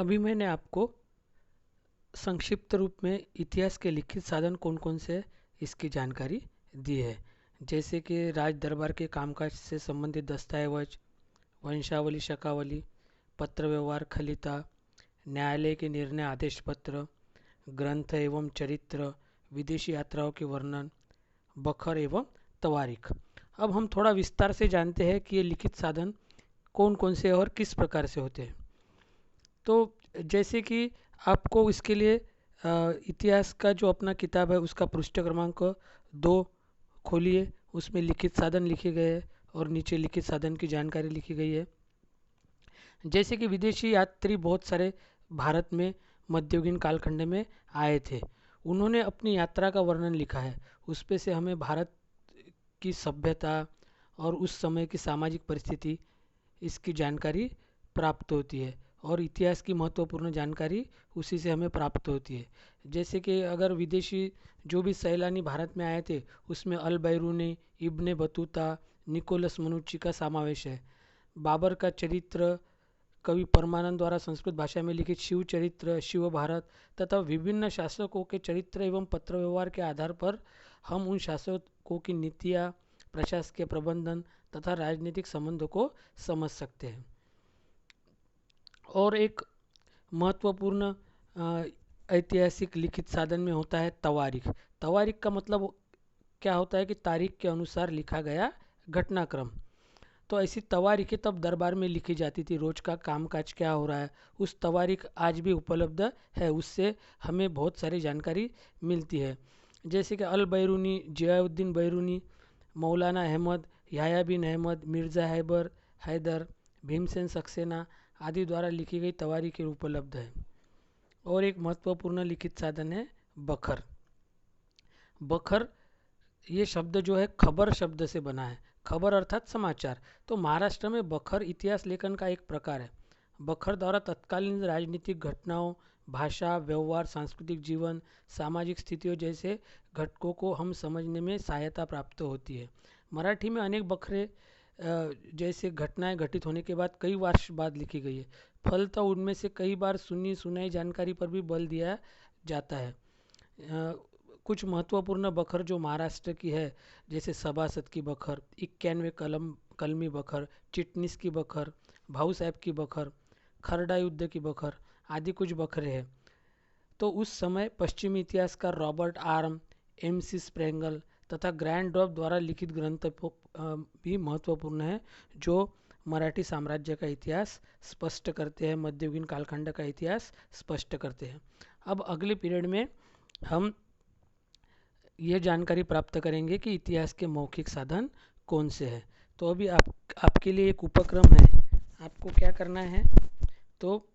अभी मैंने आपको संक्षिप्त रूप में इतिहास के लिखित साधन कौन कौन से हैं, इसकी जानकारी दी है। जैसे कि राज दरबार के कामकाज से संबंधित दस्तावेज, वंशावली, शकावली, पत्र व्यवहार, खलीता, न्यायालय के निर्णय आदेश पत्र, ग्रंथ एवं चरित्र, विदेशी यात्राओं के वर्णन, बखर एवं तवारीख। अब हम थोड़ा विस्तार से जानते हैं कि ये लिखित साधन कौन कौन से और किस प्रकार से होते हैं। तो जैसे कि आपको इसके लिए इतिहास का जो अपना किताब है उसका पृष्ठ क्रमांक 2 खोलिए। उसमें लिखित साधन लिखे गए हैं और नीचे लिखित साधन की जानकारी लिखी गई है। जैसे कि विदेशी यात्री बहुत सारे भारत में मध्ययुगीन कालखंड में आए थे, उन्होंने अपनी यात्रा का वर्णन लिखा है। उस पे से हमें भारत की सभ्यता और उस समय की सामाजिक परिस्थिति, इसकी जानकारी प्राप्त होती है और इतिहास की महत्वपूर्ण जानकारी उसी से हमें प्राप्त होती है। जैसे कि अगर विदेशी जो भी सैलानी भारत में आए थे उसमें अल बैरूनी, इब्ने बतूता, निकोलस मनुची का समावेश है। बाबर का चरित्र, कवि परमानंद द्वारा संस्कृत भाषा में लिखित शिव चरित्र, शिव भारत तथा विभिन्न शासकों के चरित्र एवं पत्र व्यवहार के आधार पर हम उन शासकों की नीतियाँ, प्रशासकीय प्रबंधन तथा राजनीतिक संबंधों को समझ सकते हैं। और एक महत्वपूर्ण ऐतिहासिक लिखित साधन में होता है तवारीख। तवारीख का मतलब क्या होता है कि तारीख के अनुसार लिखा गया घटनाक्रम। तो ऐसी तवारीखें तब दरबार में लिखी जाती थी, रोज का कामकाज क्या हो रहा है उस तवारीख आज भी उपलब्ध है, उससे हमें बहुत सारी जानकारी मिलती है। जैसे कि अल बैरूनी, जियाउद्दीन बैरूनी, मौलाना अहमद, याह्या बिन अहमद, मिर्ज़ा हैदर, भीमसेन सक्सेना आदि द्वारा लिखी गई तवारीखें उपलब्ध है। और एक महत्वपूर्ण लिखित साधन है बखर। बखर ये शब्द जो है खबर शब्द से बना है। खबर अर्थात समाचार। तो महाराष्ट्र में बखर इतिहास लेखन का एक प्रकार है। बखर द्वारा तत्कालीन राजनीतिक घटनाओं, भाषा, व्यवहार, सांस्कृतिक जीवन, सामाजिक स्थितियों जैसे घटकों को हम समझने में सहायता प्राप्त होती है। मराठी में अनेक बखरे जैसे घटनाएं घटित होने के बाद कई वर्ष बाद लिखी गई है। फलतः उनमें से कई बार सुनी सुनाई जानकारी पर भी बल दिया जाता है। कुछ महत्वपूर्ण बखर जो महाराष्ट्र की है, जैसे सभासद की बखर, 91वें कलमी बखर, चिटनीस की बखर, भाऊ साहब की बखर, खरडा युद्ध की बखर आदि कुछ बखरे हैं। तो उस समय पश्चिमी इतिहासकार रॉबर्ट आर्म, MC स्प्रेंगल तथा ग्रैंड ड्रॉप द्वारा लिखित ग्रंथ भी महत्वपूर्ण है, जो मराठी साम्राज्य का इतिहास स्पष्ट करते हैं, मध्ययुगीन कालखंड का इतिहास स्पष्ट करते हैं। अब अगले पीरियड में हम यह जानकारी प्राप्त करेंगे कि इतिहास के मौखिक साधन कौन से हैं। तो अभी आपके लिए एक उपक्रम है, आपको क्या करना है, तो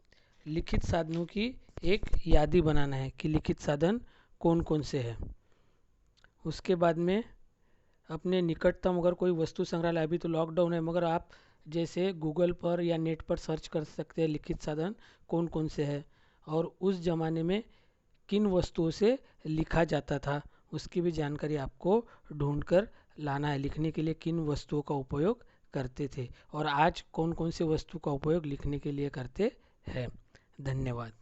लिखित साधनों की एक यादी बनाना है कि लिखित साधन कौन कौन से हैं। उसके बाद में अपने निकटतम अगर कोई वस्तु संग्रहालय, अभी तो लॉकडाउन है मगर आप जैसे गूगल पर या नेट पर सर्च कर सकते हैं लिखित साधन कौन कौन से हैं और उस ज़माने में किन वस्तुओं से लिखा जाता था उसकी भी जानकारी आपको ढूंढकर लाना है। लिखने के लिए किन वस्तुओं का उपयोग करते थे और आज कौन कौन से वस्तु का उपयोग लिखने के लिए करते हैं। धन्यवाद।